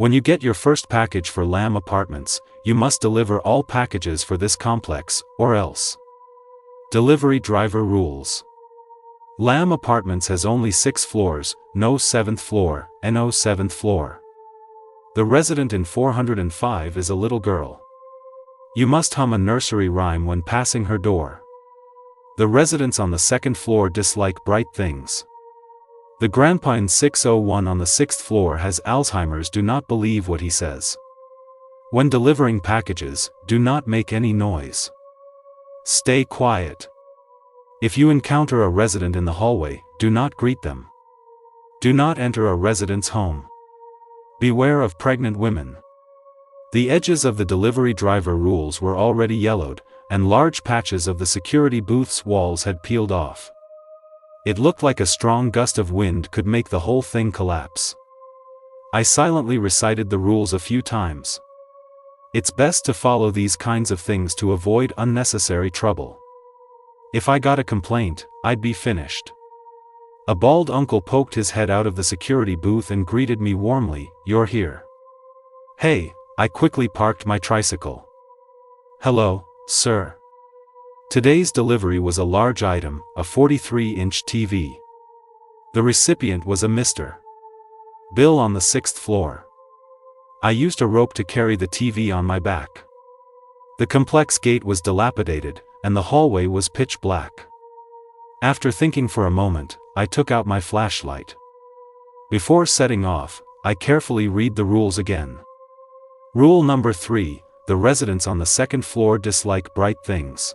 When you get your first package for Lamb Apartments, you must deliver all packages for this complex, or else. Delivery driver rules. Lamb Apartments has only 6 floors, no 7th floor, and no 7th floor. The resident in 405 is a little girl. You must hum a nursery rhyme when passing her door. The residents on the 2nd floor dislike bright things. The grandpa in 601 on the 6th floor has Alzheimer's. Do not believe what he says. When delivering packages, do not make any noise. Stay quiet. If you encounter a resident in the hallway, do not greet them. Do not enter a resident's home. Beware of pregnant women. The edges of the delivery driver rules were already yellowed, and large patches of the security booth's walls had peeled off. It looked like a strong gust of wind could make the whole thing collapse. I silently recited the rules a few times. It's best to follow these kinds of things to avoid unnecessary trouble. If I got a complaint, I'd be finished. A bald uncle poked his head out of the security booth and greeted me warmly. "You're here." "Hey," I quickly parked my tricycle. "Hello, sir." Today's delivery was a large item, a 43-inch TV. The recipient was a Mr. Bill on the 6th floor. I used a rope to carry the TV on my back. The complex gate was dilapidated, and the hallway was pitch black. After thinking for a moment, I took out my flashlight. Before setting off, I carefully read the rules again. Rule number 3, the residents on the 2nd floor dislike bright things.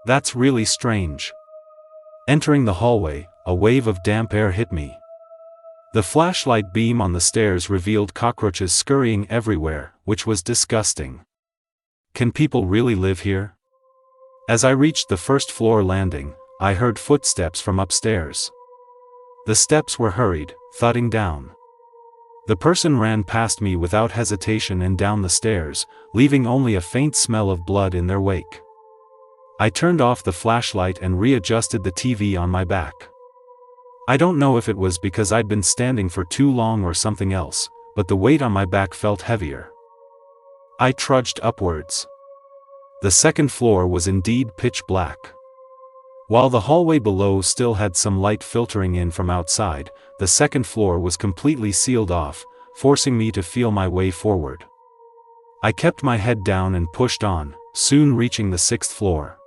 That's really strange. Entering the hallway, a wave of damp air hit me. The flashlight beam on the stairs revealed cockroaches scurrying everywhere, which was disgusting. Can people really live here? As I reached the 1st floor landing, I heard footsteps from upstairs. The steps were hurried, thudding down. The person ran past me without hesitation and down the stairs, leaving only a faint smell of blood in their wake. I turned off the flashlight and readjusted the TV on my back. I don't know if it was because I'd been standing for too long or something else, but the weight on my back felt heavier. I trudged upwards. The 2nd floor was indeed pitch black. While the hallway below still had some light filtering in from outside, the 2nd floor was completely sealed off, forcing me to feel my way forward. I kept my head down and pushed on, soon reaching the 6th floor.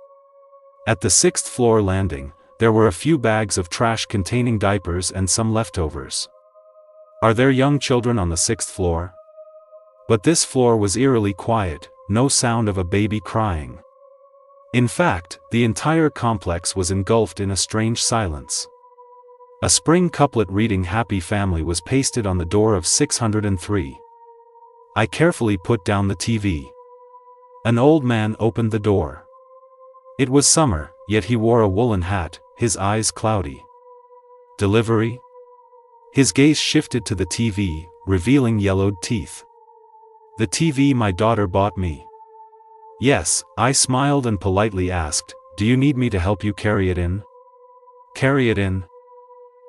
At the 6th floor landing, there were a few bags of trash containing diapers and some leftovers. Are there young children on the 6th floor? But this floor was eerily quiet, no sound of a baby crying. In fact, the entire complex was engulfed in a strange silence. A spring couplet reading "Happy Family" was pasted on the door of 603. I carefully put down the TV. An old man opened the door. It was summer, yet he wore a woolen hat, his eyes cloudy. Delivery? His gaze shifted to the TV, revealing yellowed teeth. The TV my daughter bought me. Yes, I smiled and politely asked, "Do you need me to help you carry it in?" Carry it in?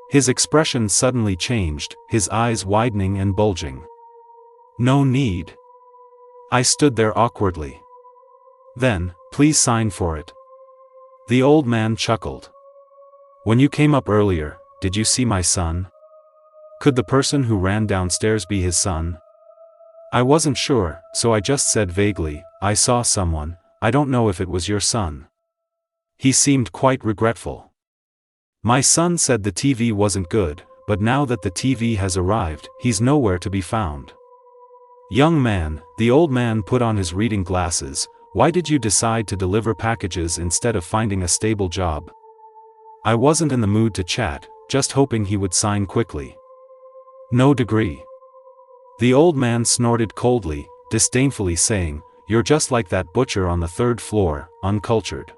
His expression suddenly changed, his eyes widening and bulging. No need. I stood there awkwardly. Then, "Please sign for it." The old man chuckled. "When you came up earlier, did you see my son? Could the person who ran downstairs be his son?" I wasn't sure, so I just said vaguely, "I saw someone, I don't know if it was your son." He seemed quite regretful. "My son said the TV wasn't good, but now that the TV has arrived, he's nowhere to be found." "Young man," the old man put on his reading glasses, "why did you decide to deliver packages instead of finding a stable job?" I wasn't in the mood to chat, just hoping he would sign quickly. "No degree." The old man snorted coldly, disdainfully saying, "You're just like that butcher on the 3rd floor, uncultured."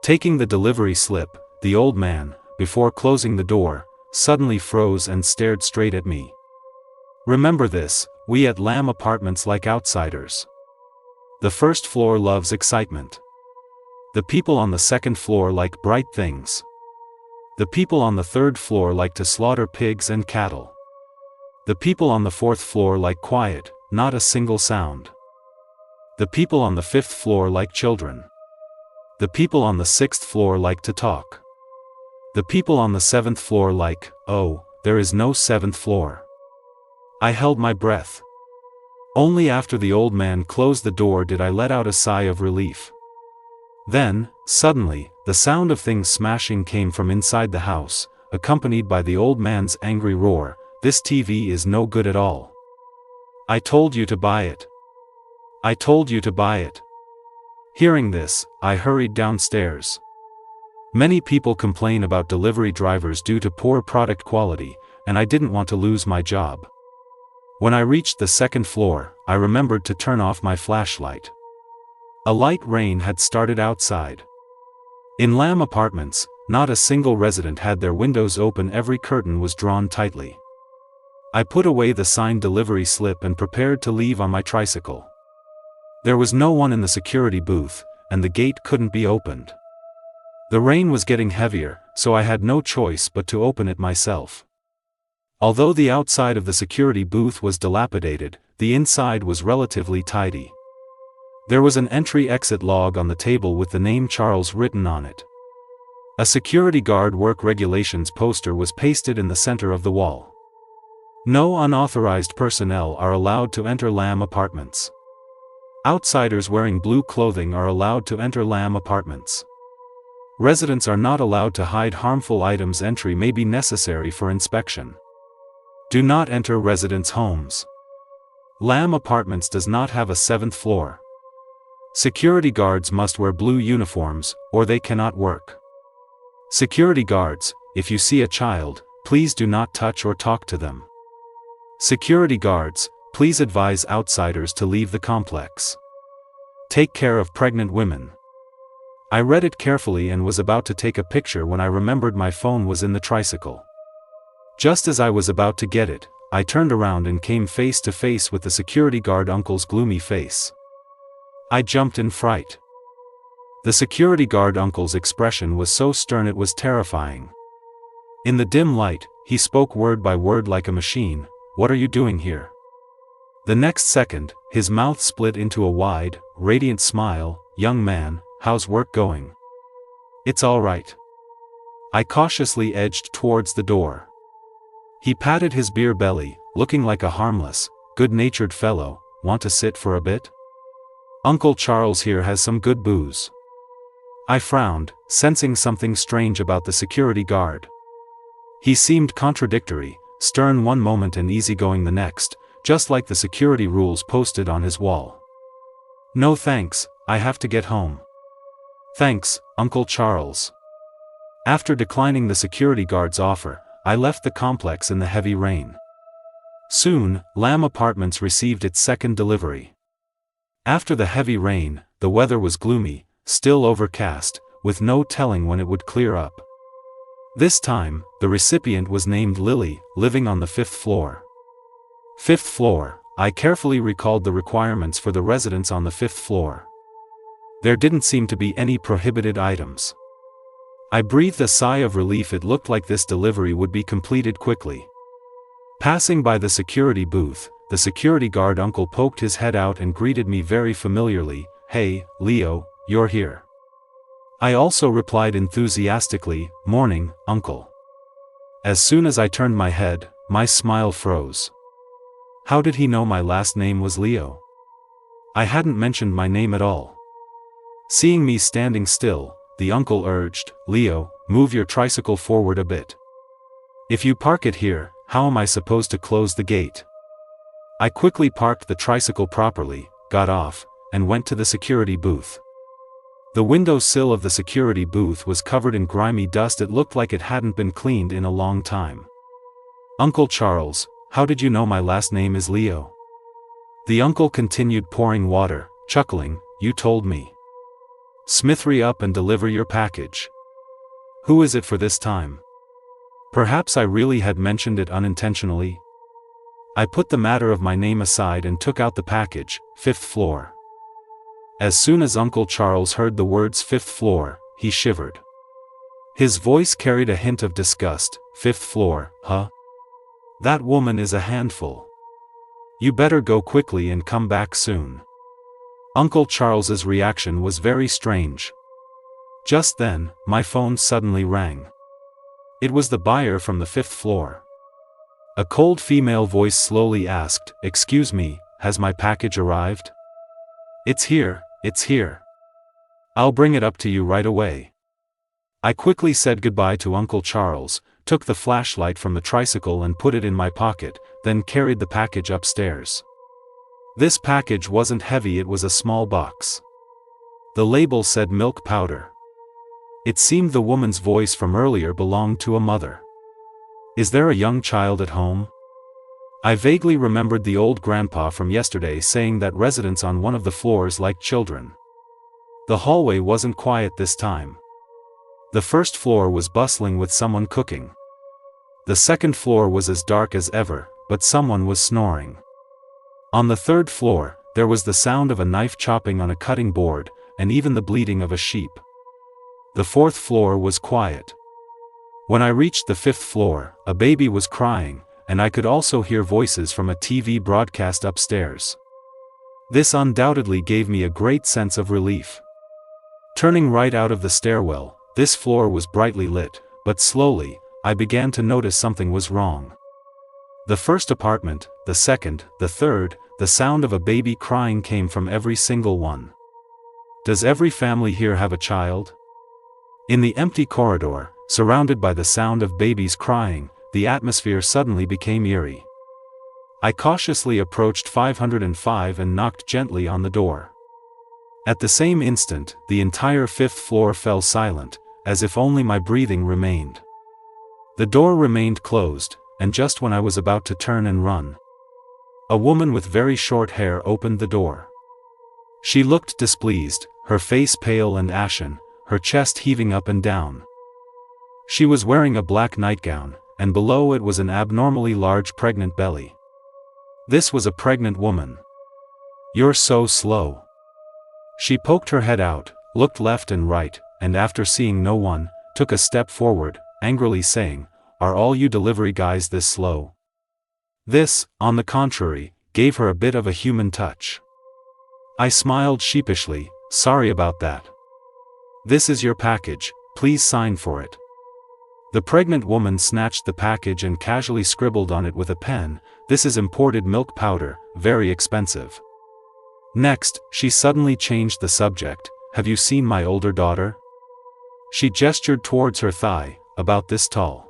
Taking the delivery slip, the old man, before closing the door, suddenly froze and stared straight at me. "Remember this, we at Lamb Apartments like outsiders. The 1st floor loves excitement. The people on the 2nd floor like bright things. The people on the 3rd floor like to slaughter pigs and cattle. The people on the 4th floor like quiet, not a single sound. The people on the 5th floor like children. The people on the 6th floor like to talk. The people on the 7th floor like, oh, there is no 7th floor. I held my breath. Only after the old man closed the door did I let out a sigh of relief. Then, suddenly, the sound of things smashing came from inside the house, accompanied by the old man's angry roar, "This TV is no good at all. I told you to buy it. I told you to buy it." Hearing this, I hurried downstairs. Many people complain about delivery drivers due to poor product quality, and I didn't want to lose my job. When I reached the 2nd floor, I remembered to turn off my flashlight. A light rain had started outside. In Lamb Apartments, not a single resident had their windows open, every curtain was drawn tightly. I put away the signed delivery slip and prepared to leave on my tricycle. There was no one in the security booth, and the gate couldn't be opened. The rain was getting heavier, so I had no choice but to open it myself. Although the outside of the security booth was dilapidated, the inside was relatively tidy. There was an entry-exit log on the table with the name Charles written on it. A security guard work regulations poster was pasted in the center of the wall. No unauthorized personnel are allowed to enter Lamb Apartments. Outsiders wearing blue clothing are allowed to enter Lamb Apartments. Residents are not allowed to hide harmful items. Entry may be necessary for inspection. Do not enter residents' homes. Lamb Apartments does not have a 7th floor. Security guards must wear blue uniforms, or they cannot work. Security guards, if you see a child, please do not touch or talk to them. Security guards, please advise outsiders to leave the complex. Take care of pregnant women. I read it carefully and was about to take a picture when I remembered my phone was in the tricycle. Just as I was about to get it, I turned around and came face to face with the security guard uncle's gloomy face. I jumped in fright. The security guard uncle's expression was so stern it was terrifying. In the dim light, he spoke word by word like a machine. "What are you doing here?" The next second, his mouth split into a wide, radiant smile. "Young man, how's work going?" "It's all right." I cautiously edged towards the door. He patted his beer belly, looking like a harmless, good-natured fellow. "Want to sit for a bit? Uncle Charles here has some good booze." I frowned, sensing something strange about the security guard. He seemed contradictory, stern one moment and easygoing the next, just like the security rules posted on his wall. "No thanks, I have to get home." "Thanks, Uncle Charles." After declining the security guard's offer, I left the complex in the heavy rain. Soon, Lamb Apartments received its 2nd delivery. After the heavy rain, the weather was gloomy, still overcast, with no telling when it would clear up. This time, the recipient was named Lily, living on the 5th floor. 5th floor, I carefully recalled the requirements for the residents on the 5th floor. There didn't seem to be any prohibited items. I breathed a sigh of relief. It looked like this delivery would be completed quickly. Passing by the security booth, the security guard uncle poked his head out and greeted me very familiarly. "Hey, Leo, you're here." I also replied enthusiastically, "Morning, uncle." As soon as I turned my head, my smile froze. How did he know my last name was Leo? I hadn't mentioned my name at all. Seeing me standing still, the uncle urged, "Leo, move your tricycle forward a bit. If you park it here, how am I supposed to close the gate?" I quickly parked the tricycle properly, got off, and went to the security booth. The window sill of the security booth was covered in grimy dust. It looked like it hadn't been cleaned in a long time. "Uncle Charles, how did you know my last name is Leo?" The uncle continued pouring water, chuckling, "You told me. Smithry up and deliver your package. Who is it for this time?" Perhaps I really had mentioned it unintentionally. I put the matter of my name aside and took out the package. 5th floor. As soon as Uncle Charles heard the words 5th floor, he shivered. His voice carried a hint of disgust. 5th floor, huh? That woman is a handful. You better go quickly and come back soon. Uncle Charles's reaction was very strange. Just then, my phone suddenly rang. It was the buyer from the 5th floor. A cold female voice slowly asked, "Excuse me, has my package arrived?" It's here, it's here. I'll bring it up to you right away." I quickly said goodbye to Uncle Charles, took the flashlight from the tricycle and put it in my pocket, then carried the package upstairs. This package wasn't heavy, it was a small box. The label said milk powder. It seemed the woman's voice from earlier belonged to a mother. Is there a young child at home? I vaguely remembered the old grandpa from yesterday saying that residents on one of the floors liked children. The hallway wasn't quiet this time. The first floor was bustling with someone cooking. The second floor was as dark as ever, but someone was snoring. On the third floor, there was the sound of a knife chopping on a cutting board, and even the bleating of a sheep. The fourth floor was quiet. When I reached the 5th floor, a baby was crying, and I could also hear voices from a TV broadcast upstairs. This undoubtedly gave me a great sense of relief. Turning right out of the stairwell, this floor was brightly lit, but slowly, I began to notice something was wrong. The first apartment, the second, the third, the sound of a baby crying came from every single one. Does every family here have a child? In the empty corridor, surrounded by the sound of babies crying, the atmosphere suddenly became eerie. I cautiously approached 505 and knocked gently on the door. At the same instant, the entire 5th floor fell silent, as if only my breathing remained. The door remained closed, and just when I was about to turn and run, a woman with very short hair opened the door. She looked displeased, her face pale and ashen, her chest heaving up and down. She was wearing a black nightgown, and below it was an abnormally large pregnant belly. This was a pregnant woman. "You're so slow." She poked her head out, looked left and right, and after seeing no one, took a step forward, angrily saying, "Are all you delivery guys this slow?" This, on the contrary, gave her a bit of a human touch. I smiled sheepishly, "Sorry about that. This is your package, please sign for it." The pregnant woman snatched the package and casually scribbled on it with a pen, "This is imported milk powder, very expensive." Next, she suddenly changed the subject, "Have you seen my older daughter?" She gestured towards her thigh, about this tall.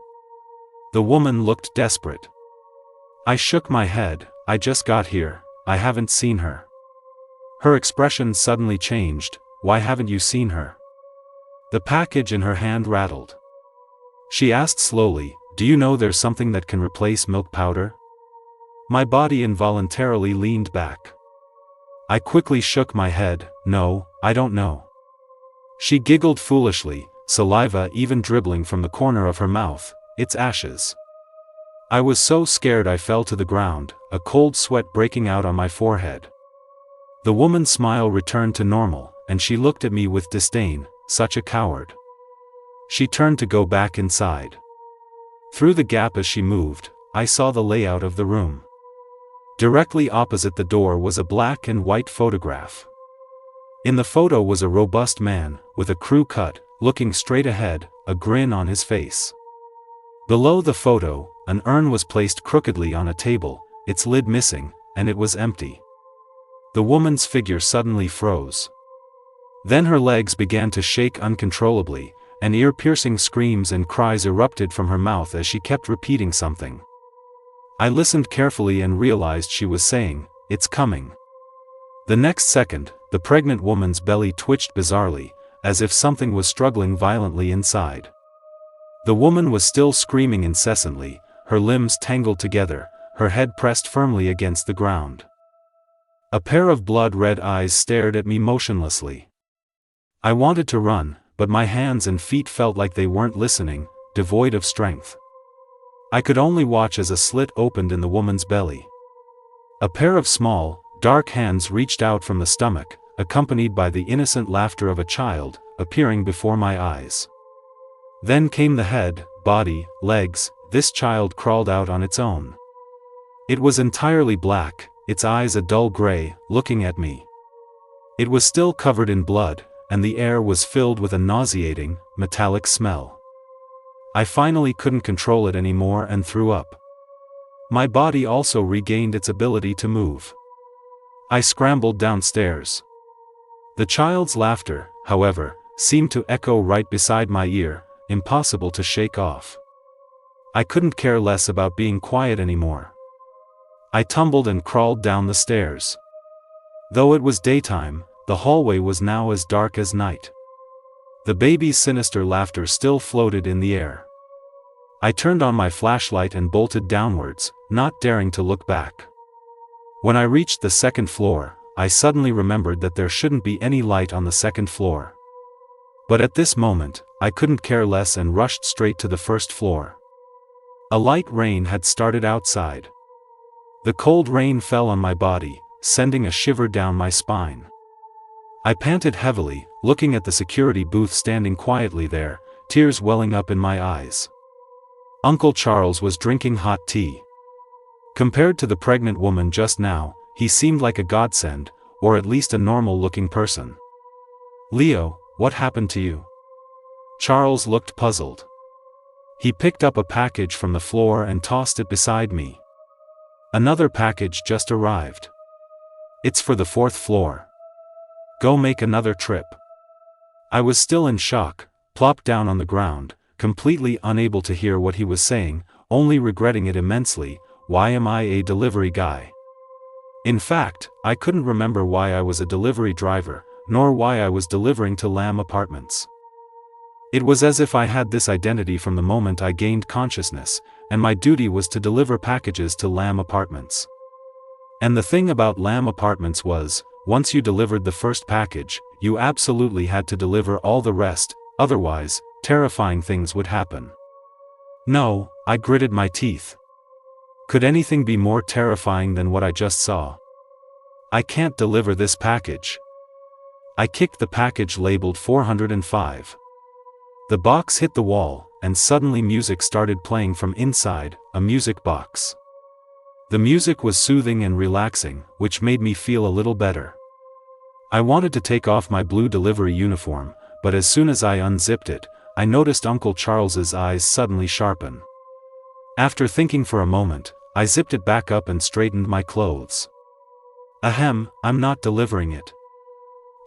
The woman looked desperate. I shook my head, "I just got here, I haven't seen her." Her expression suddenly changed, "Why haven't you seen her?" The package in her hand rattled. She asked slowly, "Do you know there's something that can replace milk powder?" My body involuntarily leaned back. I quickly shook my head, "No, I don't know." She giggled foolishly, saliva even dribbling from the corner of her mouth, "It's ashes." I was so scared I fell to the ground, a cold sweat breaking out on my forehead. The woman's smile returned to normal, and she looked at me with disdain, "Such a coward." She turned to go back inside. Through the gap as she moved, I saw the layout of the room. Directly opposite the door was a black and white photograph. In the photo was a robust man, with a crew cut, looking straight ahead, a grin on his face. Below the photo, an urn was placed crookedly on a table, its lid missing, and it was empty. The woman's figure suddenly froze. Then her legs began to shake uncontrollably, and ear-piercing screams and cries erupted from her mouth as she kept repeating something. I listened carefully and realized she was saying, "It's coming." The next second, the pregnant woman's belly twitched bizarrely, as if something was struggling violently inside. The woman was still screaming incessantly, her limbs tangled together, her head pressed firmly against the ground. A pair of blood-red eyes stared at me motionlessly. I wanted to run, but my hands and feet felt like they weren't listening, devoid of strength. I could only watch as a slit opened in the woman's belly. A pair of small, dark hands reached out from the stomach, accompanied by the innocent laughter of a child, appearing before my eyes. Then came the head, body, legs, this child crawled out on its own. It was entirely black, its eyes a dull gray, looking at me. It was still covered in blood, and the air was filled with a nauseating, metallic smell. I finally couldn't control it anymore and threw up. My body also regained its ability to move. I scrambled downstairs. The child's laughter, however, seemed to echo right beside my ear, impossible to shake off. I couldn't care less about being quiet anymore. I tumbled and crawled down the stairs. Though it was daytime, the hallway was now as dark as night. The baby's sinister laughter still floated in the air. I turned on my flashlight and bolted downwards, not daring to look back. When I reached the second floor, I suddenly remembered that there shouldn't be any light on the second floor. But at this moment, I couldn't care less and rushed straight to the first floor. A light rain had started outside. The cold rain fell on my body, sending a shiver down my spine. I panted heavily, looking at the security booth standing quietly there, tears welling up in my eyes. Uncle Charles was drinking hot tea. Compared to the pregnant woman just now, he seemed like a godsend, or at least a normal-looking person. "Leo, what happened to you?" Charles looked puzzled. He picked up a package from the floor and tossed it beside me. "Another package just arrived. It's for the 4th floor. Go make another trip." I was still in shock, plopped down on the ground, completely unable to hear what he was saying, only regretting it immensely. Why am I a delivery guy? In fact, I couldn't remember why I was a delivery driver, nor why I was delivering to Lamb Apartments. It was as if I had this identity from the moment I gained consciousness, and my duty was to deliver packages to Lamb Apartments. And the thing about Lamb Apartments was, once you delivered the first package, you absolutely had to deliver all the rest, otherwise, terrifying things would happen. No, I gritted my teeth. Could anything be more terrifying than what I just saw? I can't deliver this package. I kicked the package labeled 405. The box hit the wall, and suddenly music started playing from inside, a music box. The music was soothing and relaxing, which made me feel a little better. I wanted to take off my blue delivery uniform, but as soon as I unzipped it, I noticed Uncle Charles's eyes suddenly sharpen. After thinking for a moment, I zipped it back up and straightened my clothes. Ahem, I'm not delivering it.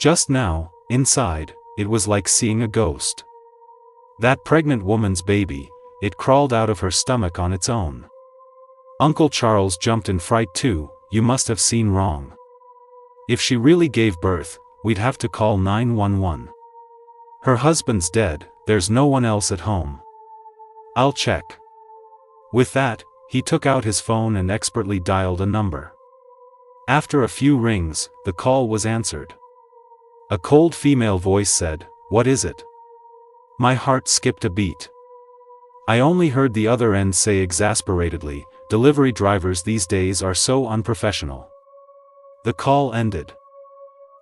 Just now, inside, it was like seeing a ghost. That pregnant woman's baby, it crawled out of her stomach on its own. Uncle Charles jumped in fright too. You must have seen wrong. If she really gave birth, we'd have to call 911. Her husband's dead, there's no one else at home. I'll check. With that, he took out his phone and expertly dialed a number. After a few rings, the call was answered. A cold female voice said, "What is it?" My heart skipped a beat. I only heard the other end say exasperatedly, "Delivery drivers these days are so unprofessional." The call ended.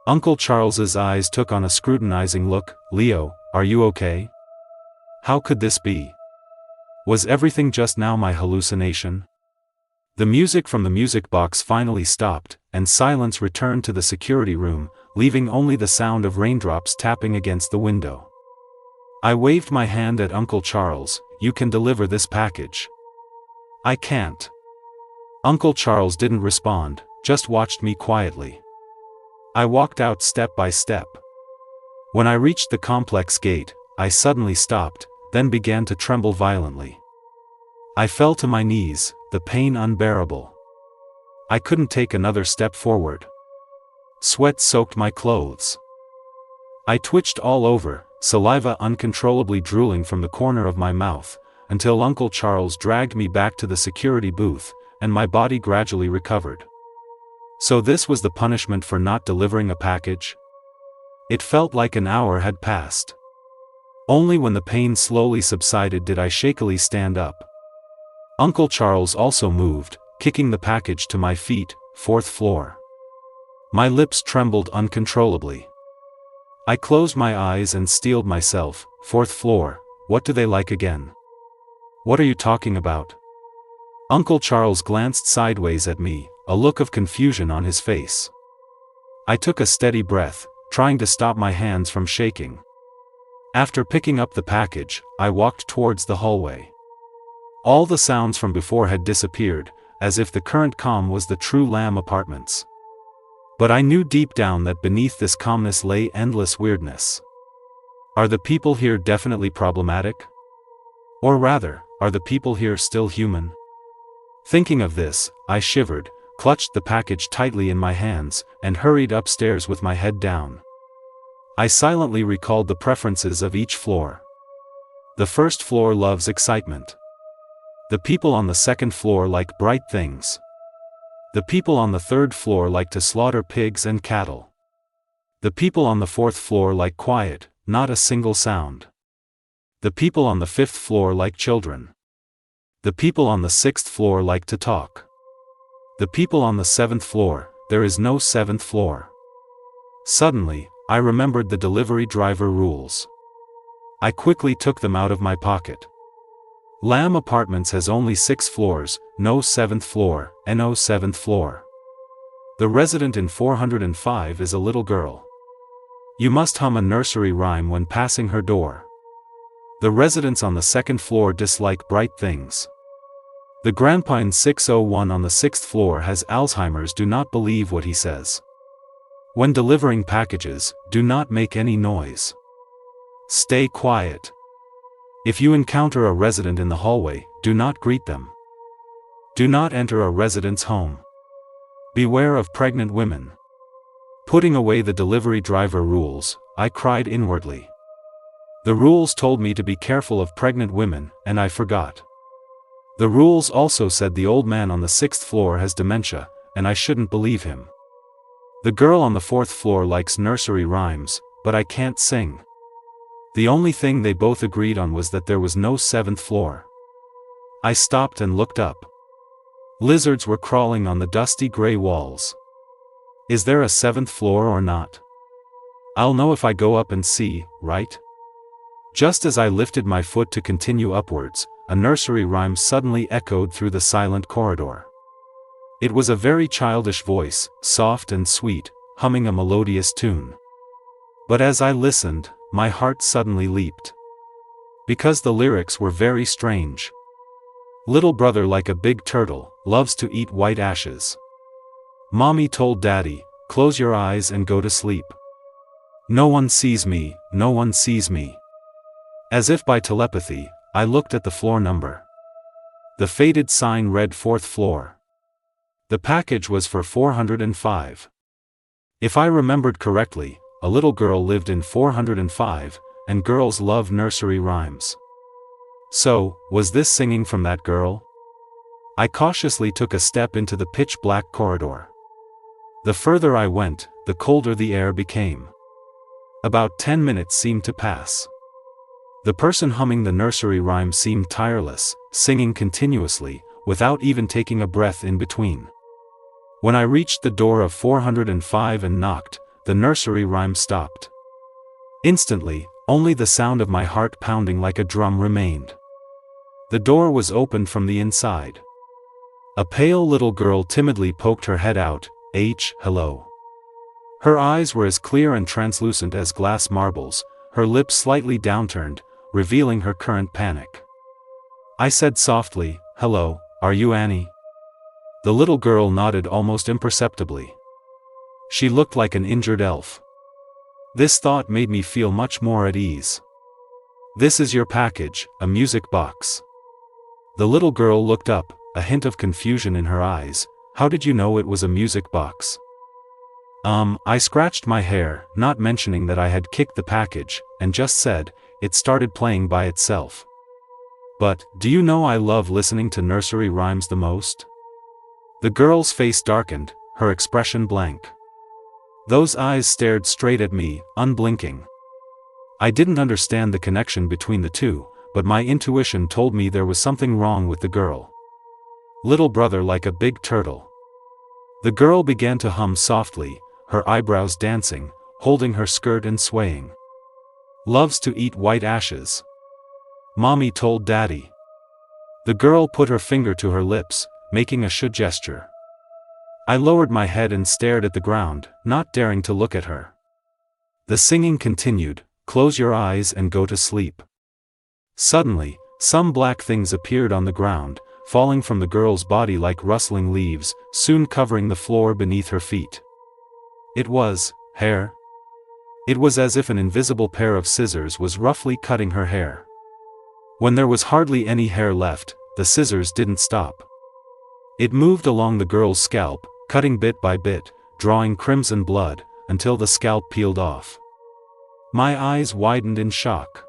Uncle Charles's eyes took on a scrutinizing look. "Leo, are you okay? How could this be? Was everything just now my hallucination?" The music from the music box finally stopped, and silence returned to the security room, leaving only the sound of raindrops tapping against the window. I waved my hand at Uncle Charles. "You can deliver this package." "I can't." Uncle Charles didn't respond, just watched me quietly. I walked out step by step. When I reached the complex gate, I suddenly stopped, then began to tremble violently. I fell to my knees, the pain unbearable. I couldn't take another step forward. Sweat soaked my clothes. I twitched all over, saliva uncontrollably drooling from the corner of my mouth, until Uncle Charles dragged me back to the security booth, and my body gradually recovered. So this was the punishment for not delivering a package? It felt like an hour had passed. Only when the pain slowly subsided did I shakily stand up. Uncle Charles also moved, kicking the package to my feet. 4th floor. My lips trembled uncontrollably. I closed my eyes and steeled myself. 4th floor, what do they like again? What are you talking about? Uncle Charles glanced sideways at me, a look of confusion on his face. I took a steady breath, trying to stop my hands from shaking. After picking up the package, I walked towards the hallway. All the sounds from before had disappeared, as if the current calm was the true Lamb Apartments. But I knew deep down that beneath this calmness lay endless weirdness. Are the people here definitely problematic? Or rather, are the people here still human? Thinking of this, I shivered, clutched the package tightly in my hands, and hurried upstairs with my head down. I silently recalled the preferences of each floor. The first floor loves excitement. The people on the second floor like bright things. The people on the third floor like to slaughter pigs and cattle. The people on the fourth floor like quiet, not a single sound. The people on the fifth floor like children. The people on the sixth floor like to talk. The people on the seventh floor, there is no seventh floor. Suddenly, I remembered the delivery driver rules. I quickly took them out of my pocket. Lamb Apartments has only 6 floors, no 7th floor, and no 7th floor. The resident in 405 is a little girl. You must hum a nursery rhyme when passing her door. The residents on the 2nd floor dislike bright things. The grandpa in 601 on the 6th floor has Alzheimer's. Do not believe what he says. When delivering packages, do not make any noise. Stay quiet. If you encounter a resident in the hallway, do not greet them. Do not enter a resident's home. Beware of pregnant women. Putting away the delivery driver rules, I cried inwardly. The rules told me to be careful of pregnant women, and I forgot. The rules also said the old man on the 6th floor has dementia, and I shouldn't believe him. The girl on the 4th floor likes nursery rhymes, but I can't sing. The only thing they both agreed on was that there was no 7th floor. I stopped and looked up. Lizards were crawling on the dusty gray walls. Is there a 7th floor or not? I'll know if I go up and see, right? Just as I lifted my foot to continue upwards, a nursery rhyme suddenly echoed through the silent corridor. It was a very childish voice, soft and sweet, humming a melodious tune. But as I listened, my heart suddenly leaped. Because the lyrics were very strange. Little brother like a big turtle, loves to eat white ashes. Mommy told Daddy, close your eyes and go to sleep. No one sees me, no one sees me. As if by telepathy, I looked at the floor number. The faded sign read 4th floor. The package was for 405. If I remembered correctly, a little girl lived in 405, and girls love nursery rhymes. So, was this singing from that girl? I cautiously took a step into the pitch-black corridor. The further I went, the colder the air became. About 10 minutes seemed to pass. The person humming the nursery rhyme seemed tireless, singing continuously, without even taking a breath in between. When I reached the door of 405 and knocked, the nursery rhyme stopped. Instantly, only the sound of my heart pounding like a drum remained. The door was opened from the inside. A pale little girl timidly poked her head out. Hello. Her eyes were as clear and translucent as glass marbles, her lips slightly downturned, revealing her current panic. I said softly, hello, are you Annie? The little girl nodded almost imperceptibly. She looked like an injured elf. This thought made me feel much more at ease. This is your package, a music box. The little girl looked up, a hint of confusion in her eyes. How did you know it was a music box? I scratched my hair, not mentioning that I had kicked the package, and just said, it started playing by itself. But, do you know I love listening to nursery rhymes the most? The girl's face darkened, her expression blank. Those eyes stared straight at me, unblinking. I didn't understand the connection between the two, but my intuition told me there was something wrong with the girl. Little brother like a big turtle. The girl began to hum softly, her eyebrows dancing, holding her skirt and swaying. Loves to eat white ashes. Mommy told Daddy. The girl put her finger to her lips, making a should gesture. I lowered my head and stared at the ground, not daring to look at her. The singing continued, "Close your eyes and go to sleep." Suddenly, some black things appeared on the ground, falling from the girl's body like rustling leaves, soon covering the floor beneath her feet. It was hair. It was as if an invisible pair of scissors was roughly cutting her hair. When there was hardly any hair left, the scissors didn't stop. It moved along the girl's scalp, cutting bit by bit, drawing crimson blood, until the scalp peeled off. My eyes widened in shock.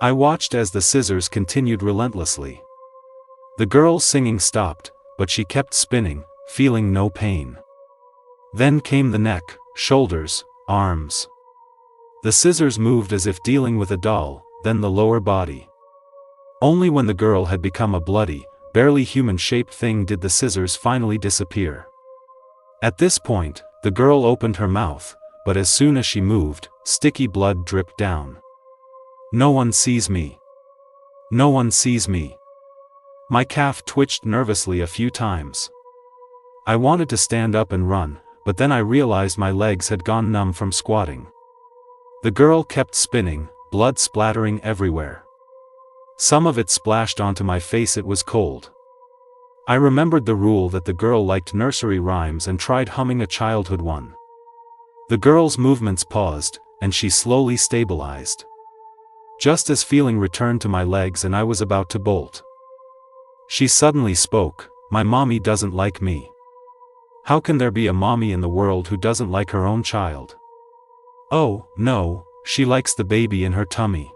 I watched as the scissors continued relentlessly. The girl's singing stopped, but she kept spinning, feeling no pain. Then came the neck, shoulders, arms. The scissors moved as if dealing with a doll, then the lower body. Only when the girl had become a bloody, barely human-shaped thing did the scissors finally disappear. At this point, the girl opened her mouth, but as soon as she moved, sticky blood dripped down. "No one sees me. No one sees me." My calf twitched nervously a few times. I wanted to stand up and run, but then I realized my legs had gone numb from squatting. The girl kept spinning, blood splattering everywhere. Some of it splashed onto my face. It was cold. I remembered the rule that the girl liked nursery rhymes and tried humming a childhood one. The girl's movements paused, and she slowly stabilized. Just as feeling returned to my legs and I was about to bolt, she suddenly spoke, "My mommy doesn't like me." How can there be a mommy in the world who doesn't like her own child? Oh, no, she likes the baby in her tummy.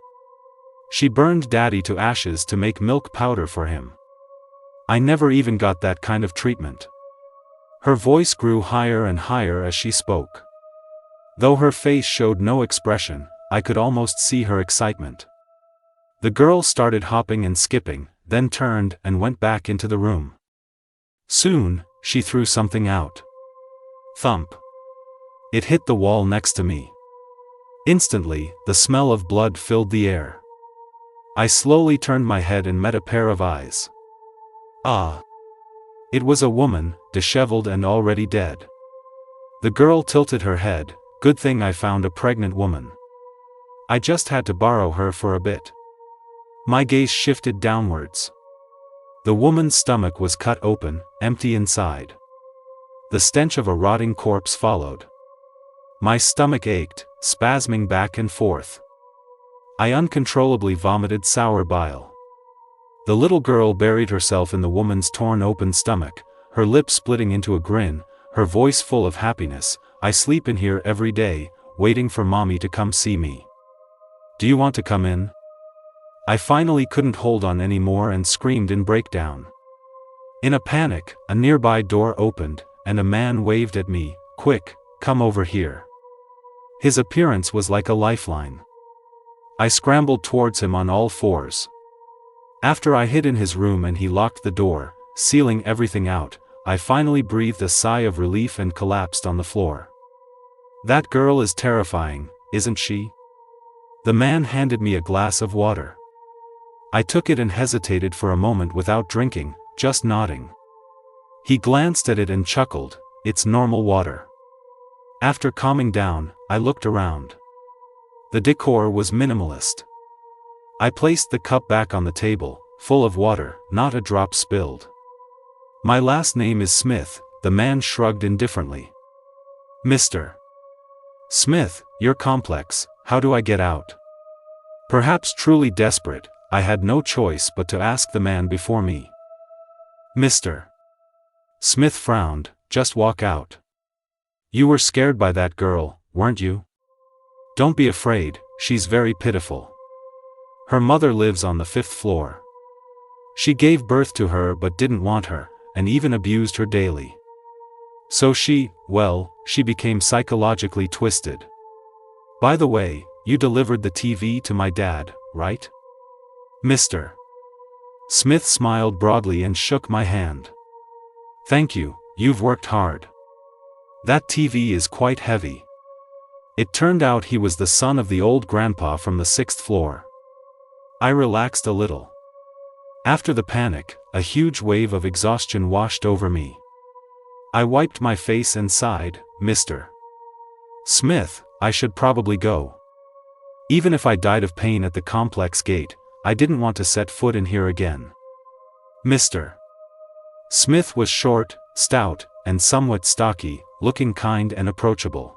She burned daddy to ashes to make milk powder for him. I never even got that kind of treatment. Her voice grew higher and higher as she spoke. Though her face showed no expression, I could almost see her excitement. The girl started hopping and skipping, then turned and went back into the room. Soon, she threw something out. Thump. It hit the wall next to me. Instantly, the smell of blood filled the air. I slowly turned my head and met a pair of eyes. Ah! It was a woman, disheveled and already dead. The girl tilted her head. Good thing I found a pregnant woman. I just had to borrow her for a bit. My gaze shifted downwards. The woman's stomach was cut open, empty inside. The stench of a rotting corpse followed. My stomach ached, spasming back and forth. I uncontrollably vomited sour bile. The little girl buried herself in the woman's torn open stomach, her lips splitting into a grin, her voice full of happiness. "I sleep in here every day, waiting for mommy to come see me. Do you want to come in?" I finally couldn't hold on anymore and screamed in breakdown. In a panic, a nearby door opened, and a man waved at me, "Quick, come over here." His appearance was like a lifeline. I scrambled towards him on all fours. After I hid in his room and he locked the door, sealing everything out, I finally breathed a sigh of relief and collapsed on the floor. "That girl is terrifying, isn't she?" The man handed me a glass of water. I took it and hesitated for a moment without drinking, just nodding. He glanced at it and chuckled, "It's normal water." After calming down, I looked around. The decor was minimalist. I placed the cup back on the table, full of water, not a drop spilled. "My last name is Smith," the man shrugged indifferently. "Mr. Smith, you're complex, how do I get out?" Perhaps truly desperate, I had no choice but to ask the man before me. "Mr. Smith frowned, "Just walk out. You were scared by that girl, weren't you? Don't be afraid, she's very pitiful. Her mother lives on the 5th floor. She gave birth to her but didn't want her, and even abused her daily. So she became psychologically twisted. By the way, you delivered the TV to my dad, right?" Mr. Smith smiled broadly and shook my hand. "Thank you, you've worked hard. That TV is quite heavy." It turned out he was the son of the old grandpa from the 6th floor. I relaxed a little. After the panic, a huge wave of exhaustion washed over me. I wiped my face and sighed, "Mr. Smith, I should probably go. Even if I died of pain at the complex gate, I didn't want to set foot in here again." Mr. Smith was short, stout, and somewhat stocky, looking kind and approachable.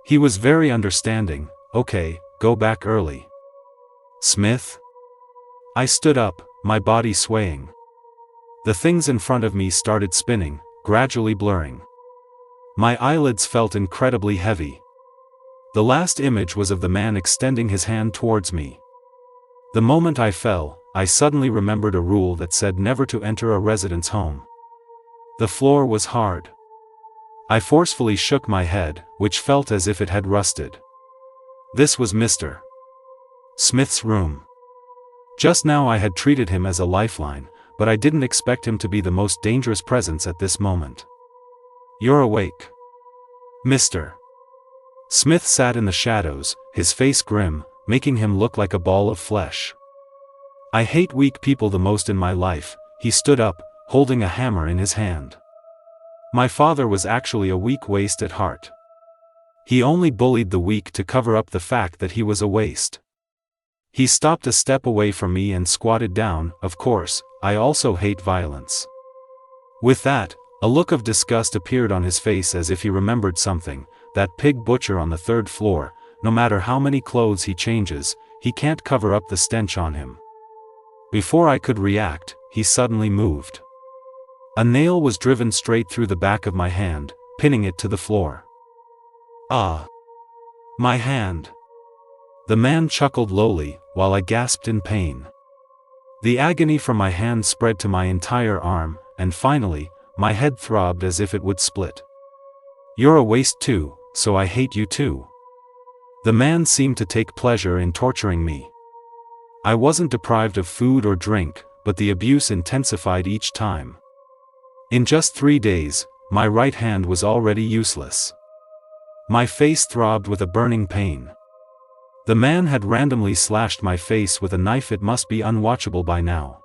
He was very understanding. "Okay, go back early." "Smith?" I stood up, my body swaying. The things in front of me started spinning, gradually blurring. My eyelids felt incredibly heavy. The last image was of the man extending his hand towards me. The moment I fell, I suddenly remembered a rule that said never to enter a resident's home. The floor was hard. I forcefully shook my head, which felt as if it had rusted. This was Mr. Smith's room. Just now I had treated him as a lifeline, but I didn't expect him to be the most dangerous presence at this moment. "You're awake." Mr. Smith sat in the shadows, his face grim, making him look like a ball of flesh. "I hate weak people the most in my life." He stood up, holding a hammer in his hand. My father was actually a weak waste at heart. He only bullied the weak to cover up the fact that he was a waste. He stopped a step away from me and squatted down. "Of course, I also hate violence." With that, a look of disgust appeared on his face as if he remembered something. "That pig butcher on the 3rd floor, no matter how many clothes he changes, he can't cover up the stench on him." Before I could react, he suddenly moved. A nail was driven straight through the back of my hand, pinning it to the floor. "Ah! My hand!" The man chuckled lowly, while I gasped in pain. The agony from my hand spread to my entire arm, and finally, my head throbbed as if it would split. "You're a waste too, so I hate you too." The man seemed to take pleasure in torturing me. I wasn't deprived of food or drink, but the abuse intensified each time. In just 3 days, my right hand was already useless. My face throbbed with a burning pain. The man had randomly slashed my face with a knife. It must be unwatchable by now.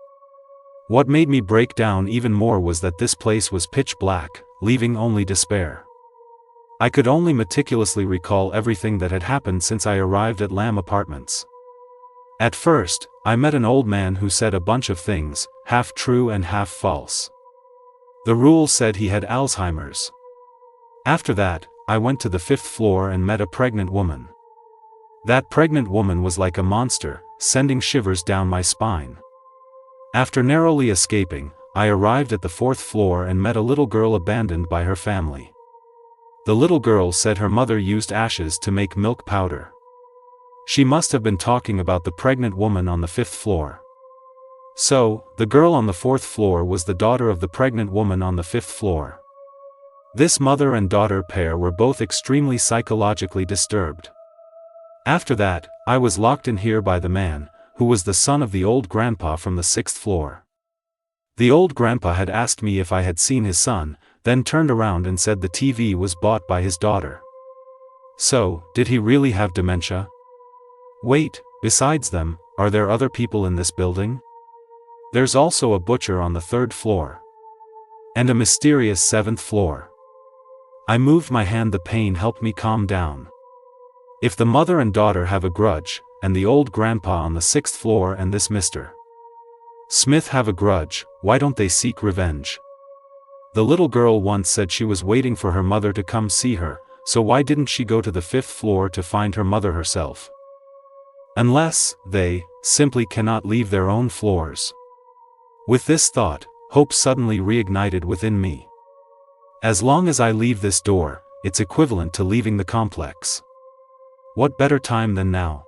What made me break down even more was that this place was pitch black, leaving only despair. I could only meticulously recall everything that had happened since I arrived at Lamb Apartments. At first, I met an old man who said a bunch of things, half true and half false. The rule said he had Alzheimer's. After that, I went to the 5th floor and met a pregnant woman. That pregnant woman was like a monster, sending shivers down my spine. After narrowly escaping, I arrived at the 4th floor and met a little girl abandoned by her family. The little girl said her mother used ashes to make milk powder. She must have been talking about the pregnant woman on the 5th floor. So, the girl on the 4th floor was the daughter of the pregnant woman on the 5th floor. This mother and daughter pair were both extremely psychologically disturbed. After that, I was locked in here by the man, who was the son of the old grandpa from the 6th floor. The old grandpa had asked me if I had seen his son, then turned around and said the TV was bought by his daughter. So, did he really have dementia? Wait, besides them, are there other people in this building? There's also a butcher on the 3rd floor. And a mysterious 7th floor. I moved my hand. The pain helped me calm down. If the mother and daughter have a grudge, and the old grandpa on the 6th floor and this Mr. Smith have a grudge, why don't they seek revenge? The little girl once said she was waiting for her mother to come see her, so why didn't she go to the 5th floor to find her mother herself? Unless, they, simply cannot leave their own floors. With this thought, hope suddenly reignited within me. As long as I leave this door, it's equivalent to leaving the complex. What better time than now?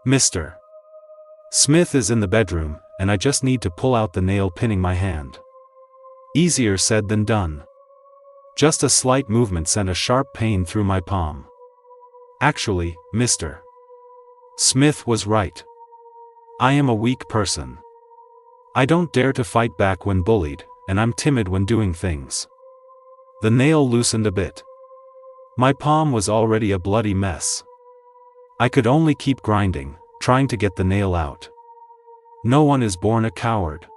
Mr. Smith is in the bedroom, and I just need to pull out the nail pinning my hand. Easier said than done. Just a slight movement sent a sharp pain through my palm. Actually, Mr. Smith was right. I am a weak person. I don't dare to fight back when bullied, and I'm timid when doing things. The nail loosened a bit. My palm was already a bloody mess. I could only keep grinding, trying to get the nail out. No one is born a coward.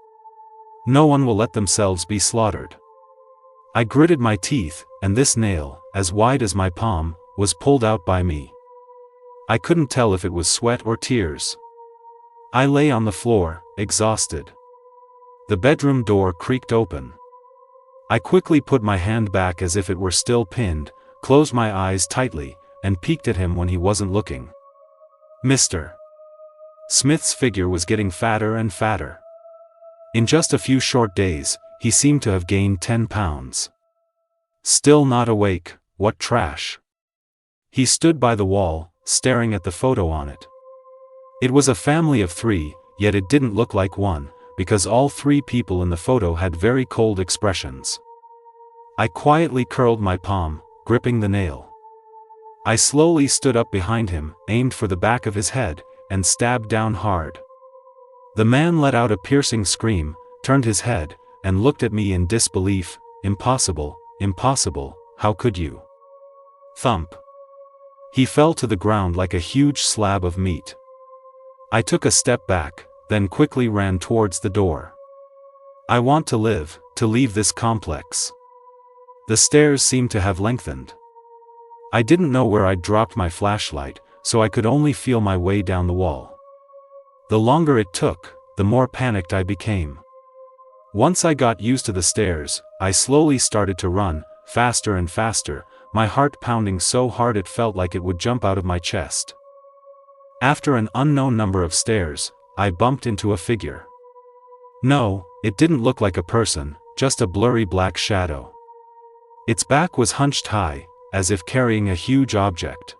No one will let themselves be slaughtered. I gritted my teeth, and this nail, as wide as my palm, was pulled out by me. I couldn't tell if it was sweat or tears. I lay on the floor, exhausted. The bedroom door creaked open. I quickly put my hand back as if it were still pinned, closed my eyes tightly, and peeked at him when he wasn't looking. Mr. Smith's figure was getting fatter and fatter. In just a few short days, he seemed to have gained 10 pounds. Still not awake, what trash. He stood by the wall, staring at the photo on it. It was a family of 3, yet it didn't look like one, because all 3 people in the photo had very cold expressions. I quietly curled my palm, gripping the nail. I slowly stood up behind him, aimed for the back of his head, and stabbed down hard. The man let out a piercing scream, turned his head, and looked at me in disbelief. Impossible, impossible, how could you? Thump. He fell to the ground like a huge slab of meat. I took a step back, then quickly ran towards the door. I want to live, to leave this complex. The stairs seemed to have lengthened. I didn't know where I'd dropped my flashlight, so I could only feel my way down the wall. The longer it took, the more panicked I became. Once I got used to the stairs, I slowly started to run, faster and faster, my heart pounding so hard it felt like it would jump out of my chest. After an unknown number of stairs, I bumped into a figure. No, it didn't look like a person, just a blurry black shadow. Its back was hunched high, as if carrying a huge object.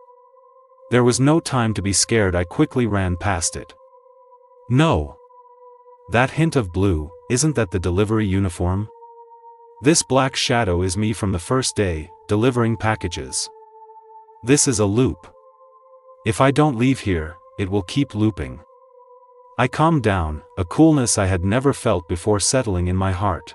There was no time to be scared. I quickly ran past it. No. That hint of blue, isn't that the delivery uniform? This black shadow is me from the first day, delivering packages. This is a loop. If I don't leave here, it will keep looping. I calmed down, a coolness I had never felt before settling in my heart.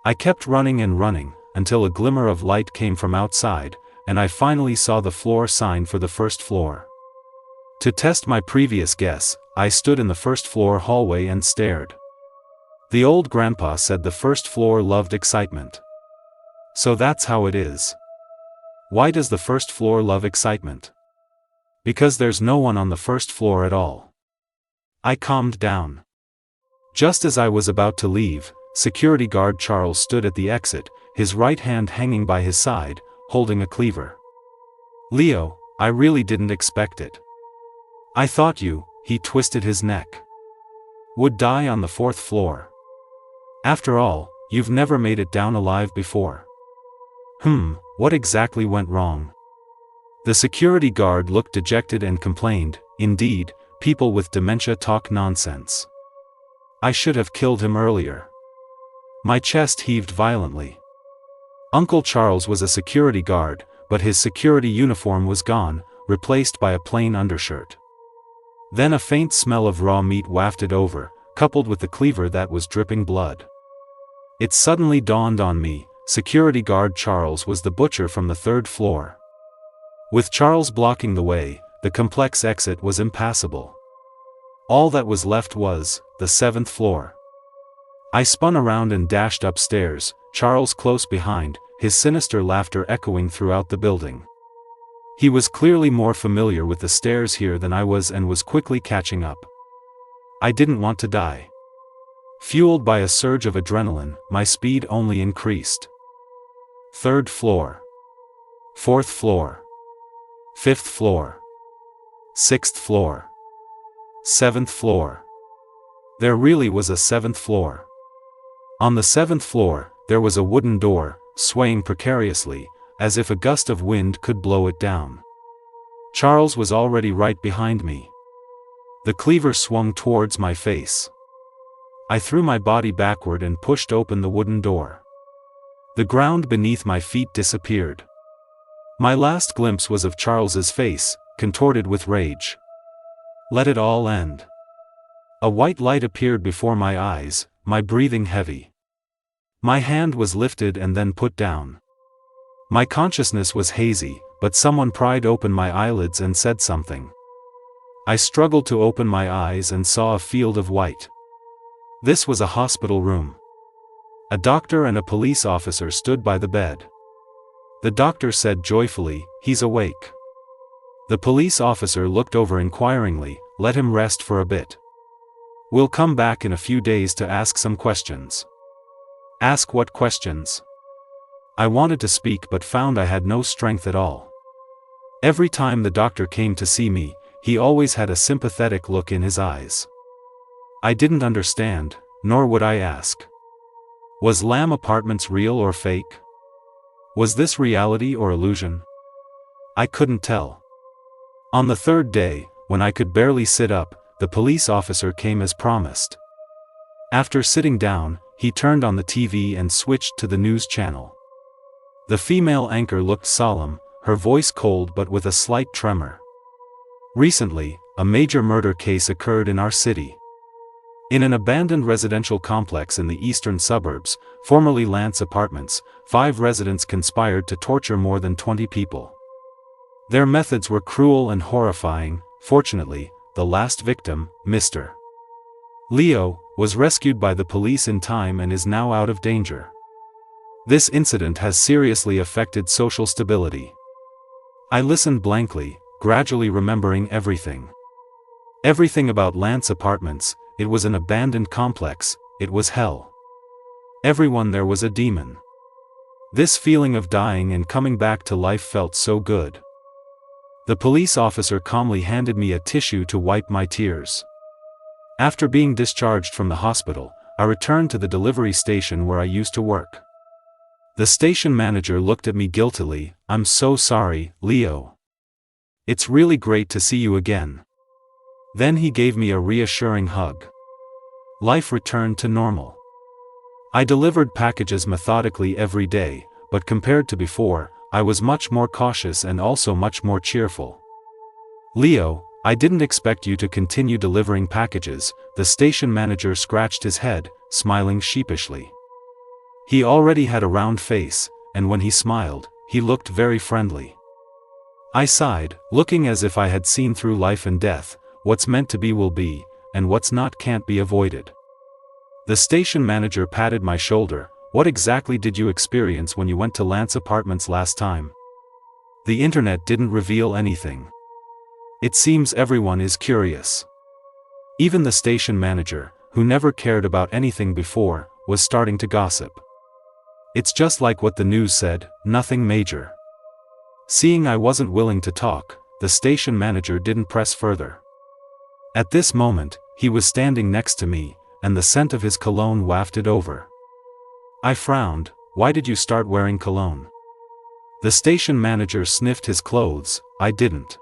I kept running and running, until a glimmer of light came from outside, and I finally saw the floor sign for the first floor. To test my previous guess, I stood in the first floor hallway and stared. The old grandpa said the first floor loved excitement. So that's how it is. Why does the first floor love excitement? Because there's no one on the first floor at all. I calmed down. Just as I was about to leave, security guard Charles stood at the exit, his right hand hanging by his side, holding a cleaver. Leo, I really didn't expect it. I thought you, he twisted his neck, would die on the 4th floor. After all, you've never made it down alive before. What exactly went wrong? The security guard looked dejected and complained, indeed, people with dementia talk nonsense. I should have killed him earlier. My chest heaved violently. Uncle Charles was a security guard, but his security uniform was gone, replaced by a plain undershirt. Then a faint smell of raw meat wafted over, coupled with the cleaver that was dripping blood. It suddenly dawned on me, security guard Charles was the butcher from the 3rd floor. With Charles blocking the way, the complex exit was impassable. All that was left was the 7th floor. I spun around and dashed upstairs, Charles close behind, his sinister laughter echoing throughout the building. He was clearly more familiar with the stairs here than I was and was quickly catching up. I didn't want to die. Fueled by a surge of adrenaline, my speed only increased. 3rd floor. 4th floor. 5th floor. 6th floor. 7th floor. There really was a 7th floor. On the 7th floor, there was a wooden door, swaying precariously, as if a gust of wind could blow it down. Charles was already right behind me. The cleaver swung towards my face. I threw my body backward and pushed open the wooden door. The ground beneath my feet disappeared. My last glimpse was of Charles's face, contorted with rage. Let it all end. A white light appeared before my eyes, my breathing heavy. My hand was lifted and then put down. My consciousness was hazy, but someone pried open my eyelids and said something. I struggled to open my eyes and saw a field of white. This was a hospital room. A doctor and a police officer stood by the bed. The doctor said joyfully, "He's awake." The police officer looked over inquiringly, "Let him rest for a bit. We'll come back in a few days to ask some questions." "Ask what questions?" I wanted to speak but found I had no strength at all. Every time the doctor came to see me, he always had a sympathetic look in his eyes. I didn't understand, nor would I ask. Was Lamb Apartments real or fake? Was this reality or illusion? I couldn't tell. On the third day, when I could barely sit up, the police officer came as promised. After sitting down, he turned on the TV and switched to the news channel. The female anchor looked solemn, her voice cold but with a slight tremor. "Recently, a major murder case occurred in our city. In an abandoned residential complex in the eastern suburbs, formerly Lance Apartments, 5 residents conspired to torture more than 20 people. Their methods were cruel and horrifying. Fortunately, the last victim, Mr. Leo, was rescued by the police in time and is now out of danger. This incident has seriously affected social stability." I listened blankly, gradually remembering everything. Everything about Lance Apartments. It was an abandoned complex, it was hell. Everyone there was a demon. This feeling of dying and coming back to life felt so good. The police officer calmly handed me a tissue to wipe my tears. After being discharged from the hospital, I returned to the delivery station where I used to work. The station manager looked at me guiltily. "I'm so sorry, Leo. It's really great to see you again." Then he gave me a reassuring hug. Life returned to normal. I delivered packages methodically every day, but compared to before, I was much more cautious and also much more cheerful. "Leo, I didn't expect you to continue delivering packages." The station manager scratched his head, smiling sheepishly. He already had a round face, and when he smiled, he looked very friendly. I sighed, looking as if I had seen through life and death. What's meant to be will be, and what's not can't be avoided. The station manager patted my shoulder. "What exactly did you experience when you went to Lance Apartments last time?" "The internet didn't reveal anything. It seems everyone is curious." Even the station manager, who never cared about anything before, was starting to gossip. "It's just like what the news said, nothing major." Seeing I wasn't willing to talk, the station manager didn't press further. At this moment, he was standing next to me, and the scent of his cologne wafted over. I frowned. "Why did you start wearing cologne?" The station manager sniffed his clothes. "I didn't."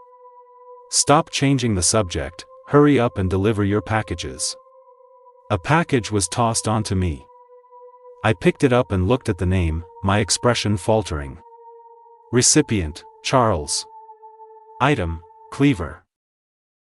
"Stop changing the subject, hurry up and deliver your packages." A package was tossed onto me. I picked it up and looked at the name, my expression faltering. Recipient, Charles. Item, Cleaver.